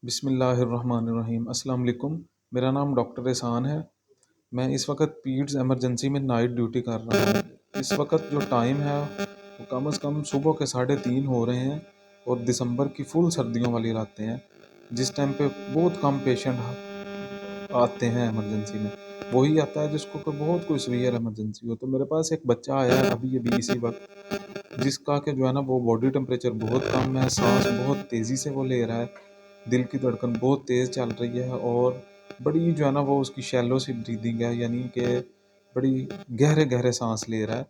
بسم اللہ الرحمن الرحیم۔ السلام علیکم۔ میرا نام ڈاکٹر احسان ہے۔ میں اس وقت پیڈز ایمرجنسی میں نائٹ ڈیوٹی کر رہا ہوں۔ اس وقت جو ٹائم ہے وہ کم از کم صبح کے 3:30 ہو رہے ہیں اور دسمبر کی فل سردیوں والی راتیں ہیں، جس ٹائم پہ بہت کم پیشنٹ آتے ہیں ایمرجنسی میں۔ وہی آتا ہے جس کو کہ بہت کوئی سویئر ایمرجنسی ہو۔ تو میرے پاس ایک بچہ آیا ہے ابھی اسی وقت، جس کا کہ جو ہے نا وہ باڈی ٹمپریچر بہت کم ہے، سانس بہت تیزی سے وہ لے رہا ہے، دل کی دھڑکن بہت تیز چل رہی ہے اور بڑی جو ہے نا وہ اس کی شیلو سی بریدنگ ہے، یعنی کہ بڑی گہرے سانس لے رہا ہے۔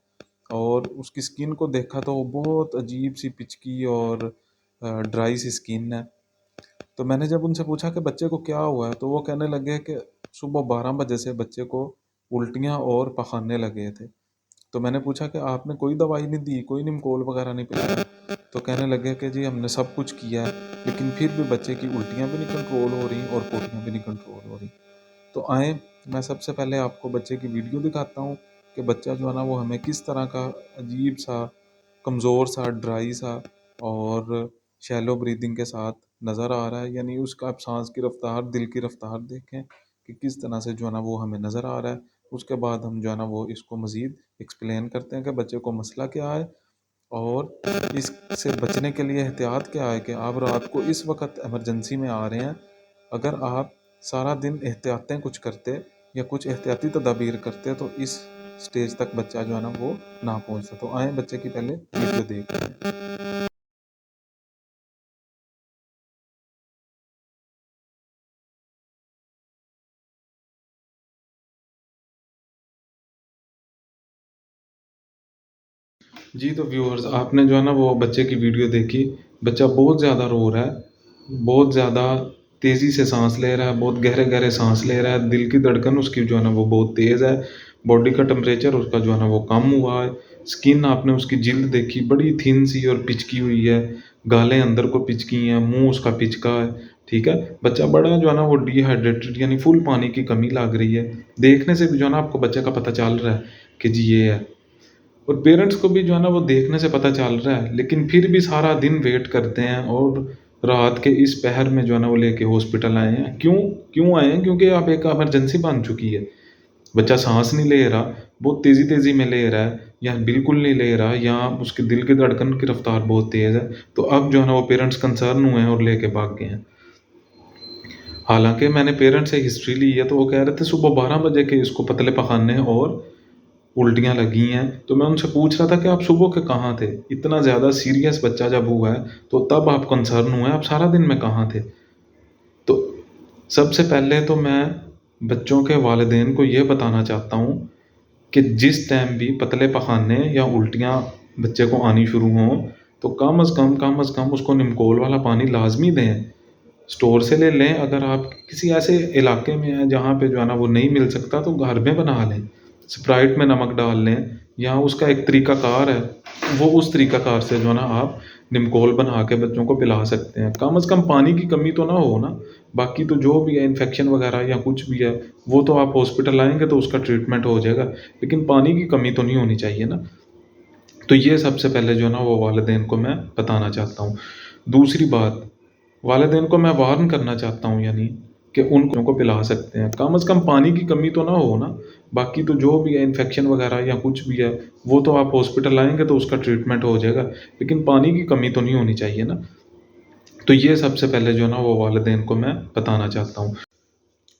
اور اس کی سکن کو دیکھا تو وہ بہت عجیب سی پچکی اور ڈرائی سی سکن ہے۔ تو میں نے جب ان سے پوچھا کہ بچے کو کیا ہوا ہے تو وہ کہنے لگے کہ صبح 12 بجے سے بچے کو الٹیاں اور پخانے لگے تھے۔ تو میں نے پوچھا کہ آپ نے کوئی دوائی نہیں دی، کوئی نمکول وغیرہ نہیں پلایا؟ تو کہنے لگے کہ جی ہم نے سب کچھ کیا ہے لیکن پھر بھی بچے کی الٹیاں بھی نہیں کنٹرول ہو رہی اور پوٹیاں بھی نہیں کنٹرول ہو رہی۔ تو آئیں میں سب سے پہلے آپ کو بچے کی ویڈیو دکھاتا ہوں کہ بچہ جو ہے نا وہ ہمیں کس طرح کا عجیب سا، کمزور سا، ڈرائی سا اور شیلو بریدنگ کے ساتھ نظر آ رہا ہے۔ یعنی اس کا سانس کی رفتار، دل کی رفتار دیکھیں کہ کس طرح سے جو ہے نا وہ ہمیں نظر آ رہا ہے۔ اس کے بعد ہم جو ہے نا وہ اس کو مزید ایکسپلین کرتے ہیں کہ بچے کو مسئلہ کیا ہے اور اس سے بچنے کے لیے احتیاط کیا ہے کہ آپ رات کو اس وقت ایمرجنسی میں آ رہے ہیں، اگر آپ سارا دن احتیاطیں کچھ کرتے یا کچھ احتیاطی تدابیر کرتے تو اس سٹیج تک بچہ جو ہے نا وہ نہ پہنچتا۔ تو آئیں بچے کی پہلے ویڈیو دیکھتے ہیں۔ جی تو ویورز، آپ نے جو ہے نا وہ بچے کی ویڈیو دیکھی۔ بچہ بہت زیادہ رو رہا ہے، بہت زیادہ تیزی سے سانس لے رہا ہے، بہت گہرے سانس لے رہا ہے، دل کی دھڑکن اس کی جو ہے نا وہ بہت تیز ہے، باڈی کا ٹمپریچر اس کا جو ہے نا وہ کم ہوا ہے۔ سکن آپ نے اس کی جلد دیکھی، بڑی تھن سی اور پچکی ہوئی ہے، گالیں اندر کو پچکی ہیں، منہ اس کا پچکا ہے، ٹھیک ہے۔ بچہ بڑا جو ہے نا وہ ڈی ہائیڈریٹڈ، یعنی فل پانی کی کمی لگ رہی ہے۔ دیکھنے سے بھی جو ہے نا آپ کو بچے کا پتہ چل رہا ہے کہ جی یہ ہے، اور پیرنٹس کو بھی جو ہے نا وہ دیکھنے سے پتہ چل رہا ہے، لیکن پھر بھی سارا دن ویٹ کرتے ہیں اور رات کے اس پہر میں جو ہے نا وہ لے کے ہاسپٹل آئے ہیں۔ کیوں آئے ہیں؟ کیونکہ اب ایک ایمرجنسی بن چکی ہے۔ بچہ سانس نہیں لے رہا، بہت تیزی میں لے رہا ہے، یا بالکل نہیں لے رہا، یا اس کے دل کی دھڑکن کی رفتار بہت تیز ہے۔ تو اب جو ہے نا وہ پیرنٹس کنسرن ہوئے ہیں اور لے کے بھاگ گئے ہیں۔ حالانکہ میں نے پیرنٹس سے ہسٹری لی ہے تو وہ کہہ رہے تھے صبح 12 بجے کے اس کو پتلے پخانے اور الٹیاں لگی ہیں۔ تو میں ان سے پوچھ رہا تھا کہ آپ صبح کے کہاں تھے؟ اتنا زیادہ سیریس بچہ جب ہوا ہے تو تب آپ کنسرن ہوئے، آپ سارا دن میں کہاں تھے؟ تو سب سے پہلے تو میں بچوں کے والدین کو یہ بتانا چاہتا ہوں کہ جس ٹائم بھی پتلے پخانے یا الٹیاں بچے کو آنی شروع ہوں تو کم از کم اس کو نمکول والا پانی لازمی دیں، سٹور سے لے لیں۔ اگر آپ کسی ایسے علاقے میں ہیں جہاں پہ جو ہے نا وہ نہیں مل سکتا تو گھر میں بنا لیں، اسپرائٹ میں نمک ڈال لیں، یا اس کا ایک طریقہ کار ہے، وہ اس طریقہ کار سے جو ہے نا آپ نمکول بنا کے بچوں کو پلا سکتے ہیں۔ کم از کم پانی کی کمی تو نہ ہو نا، باقی تو جو بھی ہے انفیکشن وغیرہ یا کچھ بھی ہے وہ تو آپ ہاسپٹل آئیں گے تو اس کا ٹریٹمنٹ ہو جائے گا، لیکن پانی کی کمی تو نہیں ہونی چاہیے نا۔ تو یہ سب سے پہلے جو ہے نا وہ والدین کو میں بتانا چاہتا ہوں۔ دوسری بات، والدین کو میں وارن کرنا چاہتا ہوں، یعنی کہ ان کو پلا سکتے ہیں، کم از کم پانی کی کمی تو نہ ہو نا، باقی تو جو بھی ہے انفیکشن وغیرہ یا کچھ بھی ہے وہ تو آپ ہاسپٹل آئیں گے تو اس کا ٹریٹمنٹ ہو جائے گا، لیکن پانی کی کمی تو نہیں ہونی چاہیے نا۔ تو یہ سب سے پہلے جو ہے نا وہ والدین کو میں بتانا چاہتا ہوں۔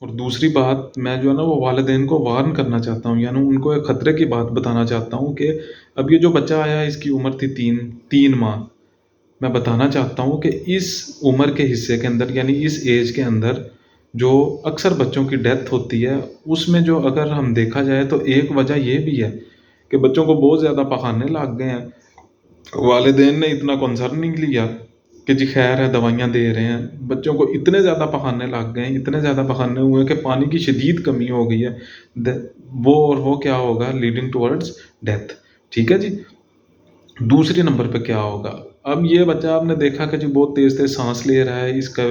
اور دوسری بات، میں جو ہے نا وہ والدین کو وارن کرنا چاہتا ہوں، یعنی ان کو ایک خطرے کی بات بتانا چاہتا ہوں کہ اب یہ جو بچہ آیا ہے اس کی عمر تھی 3 ماہ۔ میں بتانا چاہتا ہوں کہ اس عمر کے حصے کے اندر، یعنی اس ایج کے اندر جو اکثر بچوں کی ڈیتھ ہوتی ہے، اس میں جو اگر ہم دیکھا جائے تو ایک وجہ یہ بھی ہے کہ بچوں کو بہت زیادہ پخانے لگ گئے ہیں۔ والدین نے اتنا کنسرن نہیں لیا کہ جی خیر ہے دوائیاں دے رہے ہیں، بچوں کو اتنے زیادہ پخانے لگ گئے ہیں، اتنے زیادہ پخانے ہوئے کہ پانی کی شدید کمی ہو گئی ہے، وہ کیا ہوگا، لیڈنگ ٹورڈز ڈیتھ، ٹھیک ہے جی۔ دوسری نمبر پہ کیا ہوگا، اب یہ بچہ آپ نے دیکھا کہ جی بہت تیز سانس لے رہا ہے، اس کا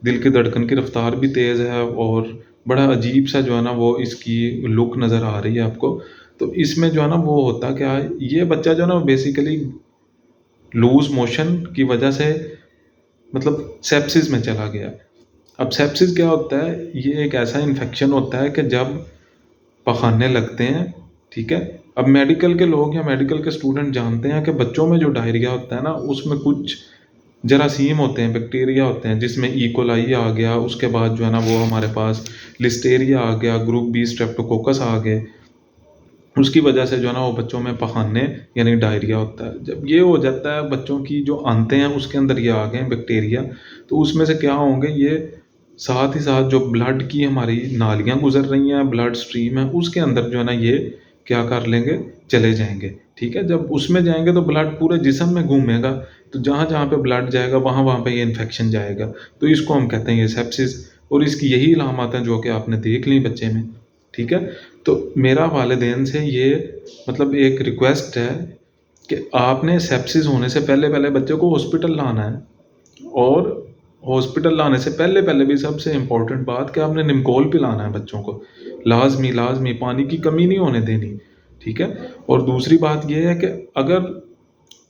دل کی دھڑکن کی رفتار بھی تیز ہے اور بڑا عجیب سا جو ہے نا وہ اس کی لک نظر آ رہی ہے آپ کو۔ تو اس میں جو ہے نا وہ ہوتا کیا ہے، یہ بچہ جو ہے نا بیسیکلی لوز موشن کی وجہ سے مطلب سیپسس میں چلا گیا، اب سیپسس کیا ہوتا ہے؟ یہ ایک ایسا انفیکشن ہوتا ہے کہ جب پخانے لگتے ہیں، ٹھیک ہے. اب میڈیکل کے لوگ یا میڈیکل کے اسٹوڈنٹ جانتے ہیں کہ بچوں میں جو ڈائریا ہوتا ہے نا، اس میں کچھ جراثیم ہوتے ہیں، بیکٹیریا ہوتے ہیں، جس میں ایکولائی آ گیا، اس کے بعد جو ہے نا وہ ہمارے پاس لسٹیریا آ گیا، گروپ بی اسٹریپٹوکوکس آ گئے. اس کی وجہ سے جو ہے نا وہ بچوں میں پخانے یعنی ڈائریا ہوتا ہے. جب یہ ہو جاتا ہے بچوں کی جو آنتے ہیں اس کے اندر یہ آ گئے ہیں بیکٹیریا، تو اس میں سے کیا ہوں گے، یہ ساتھ ہی ساتھ جو بلڈ کی ہماری نالیاں گزر رہی ہیں، بلڈ سٹریم ہے، اس کے اندر جو ہے نا یہ کیا کر لیں گے، چلے جائیں گے. ٹھیک ہے. جب اس میں جائیں گے تو بلڈ پورے جسم میں گھومے گا، تو جہاں جہاں پہ بلڈ جائے گا وہاں پہ یہ انفیکشن جائے گا. تو اس کو ہم کہتے ہیں یہ سیپسس، اور اس کی یہی علامات ہیں جو کہ آپ نے دیکھ لی بچے میں. ٹھیک ہے. تو میرا والدین سے یہ مطلب ایک ریکویسٹ ہے کہ آپ نے سیپسس ہونے سے پہلے بچے کو ہاسپٹل لانا ہے، اور ہاسپٹل لانے سے پہلے بھی سب سے امپورٹنٹ بات کہ آپ نے نمکول پلانا ہے بچوں کو، لازمی پانی کی کمی نہیں ہونے دینی. ٹھیک ہے. اور دوسری بات یہ ہے کہ اگر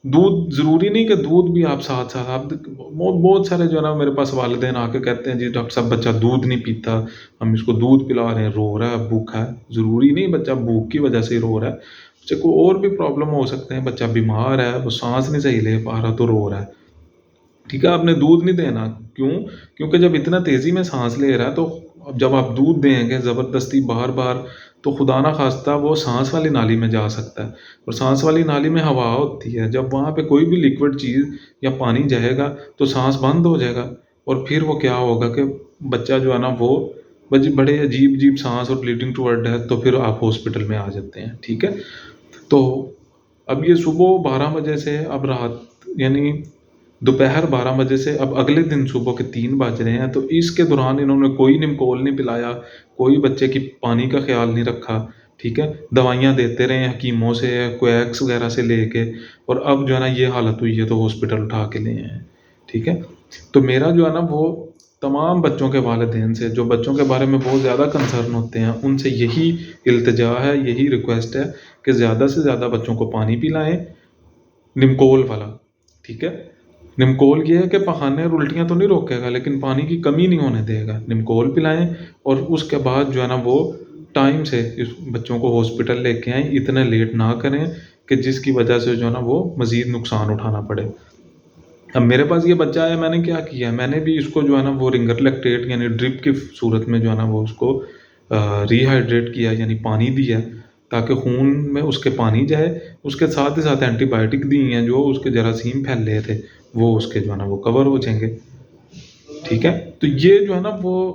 دودھ، ضروری نہیں کہ دودھ بھی آپ ساتھ آپ بہت سارے جو ہے نا میرے پاس والدین آ کے کہتے ہیں جی ڈاکٹر صاحب بچہ دودھ نہیں پیتا، ہم اس کو دودھ پلا رہے ہیں، رو رہا ہے، بھوکا ہے. ضروری نہیں بچہ بھوک کی وجہ سے ہی رو رہا ہے، بچے کو اور بھی پرابلم ہو سکتے ہیں. بچہ بیمار ہے، وہ سانس نہیں صحیح لے پا رہا تو رو رہا ہے. ٹھیک ہے. آپ نے دودھ نہیں دینا. کیوں؟ کیونکہ جب اتنا تیزی میں سانس لے رہا ہے تو جب آپ دودھ دیں گے زبردستی بار بار، تو خدا نہ خواستہ وہ سانس والی نالی میں جا سکتا ہے، اور سانس والی نالی میں ہوا ہوتی ہے. جب وہاں پہ کوئی بھی لیکوڈ چیز یا پانی جائے گا تو سانس بند ہو جائے گا، اور پھر وہ کیا ہوگا کہ بچہ جو ہے نا وہ بڑے عجیب سانس اور بلیڈنگ ٹو ڈیتھ، تو پھر آپ ہاسپٹل میں آ جاتے ہیں. ٹھیک ہے. تو اب یہ صبح 12 بجے سے اب رات یعنی دوپہر 12 بجے سے اب اگلے دن صبح کے 3 بج رہے ہیں، تو اس کے دوران انہوں نے کوئی نمکول نہیں پلایا، کوئی بچے کی پانی کا خیال نہیں رکھا. ٹھیک ہے. دوائیاں دیتے رہے ہیں حکیموں سے، کویکس وغیرہ سے لے کے، اور اب جو ہے نا یہ حالت ہوئی ہے تو ہاسپٹل اٹھا کے لے ہیں. ٹھیک ہے. تو میرا جو ہے نا وہ تمام بچوں کے والدین سے جو بچوں کے بارے میں بہت زیادہ کنسرن ہوتے ہیں، ان سے یہی التجا ہے، یہی ریکویسٹ ہے کہ زیادہ سے زیادہ بچوں کو پانی پلائیں، نمکول والا. ٹھیک ہے. نمکول یہ ہے کہ پخانے اور الٹیاں تو نہیں روکے گا، لیکن پانی کی کمی نہیں ہونے دے گا. نمکول پلائیں، اور اس کے بعد جو ہے نا وہ ٹائم سے اس بچوں کو ہاسپٹل لے کے آئیں. اتنے لیٹ نہ کریں کہ جس کی وجہ سے جو ہے نا وہ مزید نقصان اٹھانا پڑے. اب میرے پاس یہ بچہ ہے، میں نے کیا کیا، میں نے بھی اس کو جو ہے نا وہ رنگر لیکٹیٹ یعنی ڈرپ کی صورت میں جو ہے نا وہ اس کو ری ہائیڈریٹ کیا، یعنی پانی دیا تاکہ خون میں اس کے پانی جائے. اس کے ساتھ ہی ساتھ اینٹی بائیوٹک دی ہیں جو اس کے جراثیم پھیل رہے تھے، وہ اس کے جو ہے نا وہ کور ہو جائیں گے. ٹھیک ہے. تو یہ جو ہے نا وہ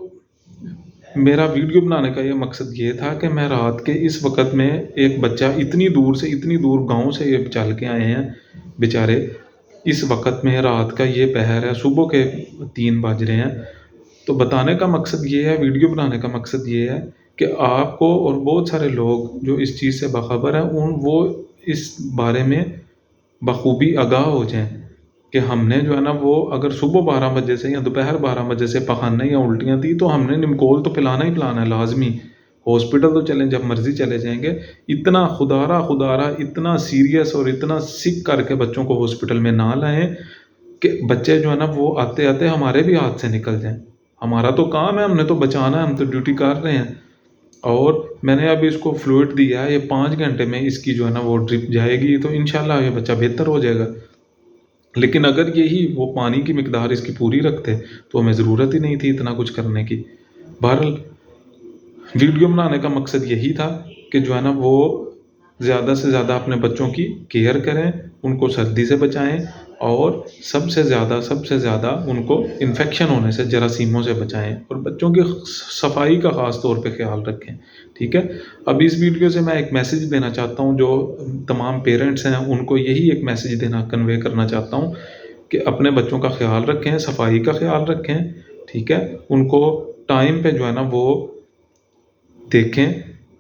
میرا ویڈیو بنانے کا یہ مقصد یہ تھا کہ میں رات کے اس وقت میں ایک بچہ اتنی دور گاؤں سے یہ چل کے آئے ہیں بیچارے، اس وقت میں رات کا یہ پہر ہے، صبح کے 3 بج رہے ہیں. تو بتانے کا مقصد یہ ہے، ویڈیو بنانے کا مقصد یہ ہے کہ آپ کو اور بہت سارے لوگ جو اس چیز سے باخبر ہیں وہ اس بارے میں بخوبی آگاہ ہو جائیں کہ ہم نے جو ہے نا وہ اگر صبح 12 بجے سے یا دوپہر 12 بجے سے پخانے یا الٹیاں تھی تو ہم نے نمکول تو پلانا ہی پلانا ہے لازمی. ہاسپٹل تو چلیں جب مرضی چلے جائیں گے. اتنا خدا را اتنا سیریس اور اتنا سک کر کے بچوں کو ہاسپٹل میں نہ لائیں کہ بچے جو ہے نا وہ آتے آتے ہمارے بھی ہاتھ سے نکل جائیں. ہمارا تو کام ہے، ہم نے تو بچانا ہے، ہم تو ڈیوٹی کر رہے ہیں. اور میں نے ابھی اس کو فلوئڈ دیا ہے، یہ 5 گھنٹے میں اس کی جو ہے نا وہ ڈرپ جائے گی تو انشاءاللہ یہ بچہ بہتر ہو جائے گا. لیکن اگر یہی وہ پانی کی مقدار اس کی پوری رکھتے تو ہمیں ضرورت ہی نہیں تھی اتنا کچھ کرنے کی. بہرحال ویڈیو بنانے کا مقصد یہی تھا کہ جو ہے نا وہ زیادہ سے زیادہ اپنے بچوں کی کیئر کریں، ان کو سردی سے بچائیں، اور سب سے زیادہ ان کو انفیکشن ہونے سے، جراثیموں سے بچائیں، اور بچوں کی صفائی کا خاص طور پہ خیال رکھیں. ٹھیک ہے. اب اس ویڈیو سے میں ایک میسیج دینا چاہتا ہوں، جو تمام پیرنٹس ہیں ان کو یہی ایک میسیج کنوے کرنا چاہتا ہوں کہ اپنے بچوں کا خیال رکھیں، صفائی کا خیال رکھیں. ٹھیک ہے. ان کو ٹائم پہ جو ہے نا وہ دیکھیں.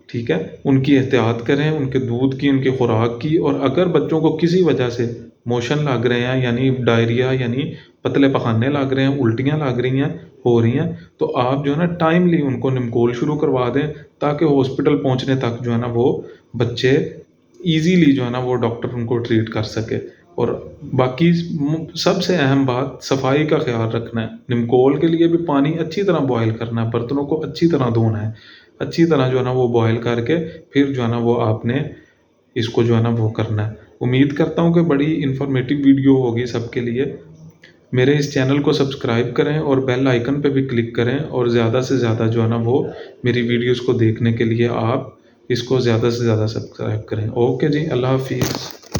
ٹھیک ہے. ان کی احتیاط کریں، ان کے دودھ کی، ان کی خوراک کی. اور اگر بچوں کو کسی وجہ سے موشن لگ رہے ہیں یعنی ڈائریا یعنی پتلے پخانے لگ رہے ہیں، الٹیاں لگ رہی ہیں، ہو رہی ہیں، تو آپ جو ہے نا ٹائملی ان کو نمکول شروع کروا دیں تاکہ ہاسپٹل پہنچنے تک جو ہے نا وہ بچے ایزیلی جو ہے نا وہ ڈاکٹر ان کو ٹریٹ کر سکے. اور باقی سب سے اہم بات صفائی کا خیال رکھنا ہے۔ نمکول کے لیے بھی پانی اچھی طرح بوائل کرنا ہے، برتنوں کو اچھی طرح دھونا ہے، اچھی طرح جو ہے نا وہ بوائل کر کے پھر جو ہے نا وہ آپ نے اس کو جو ہے نا وہ کرنا ہے۔ امید کرتا ہوں کہ بڑی انفارمیٹیو ویڈیو ہوگی سب کے لیے۔ میرے اس چینل کو سبسکرائب کریں اور بیل آئیکن پہ بھی کلک کریں، اور زیادہ سے زیادہ جو ہے نا وہ میری ویڈیوز کو دیکھنے کے لیے آپ اس کو زیادہ سے زیادہ سبسکرائب کریں۔ اوکے جی، اللہ حافظ۔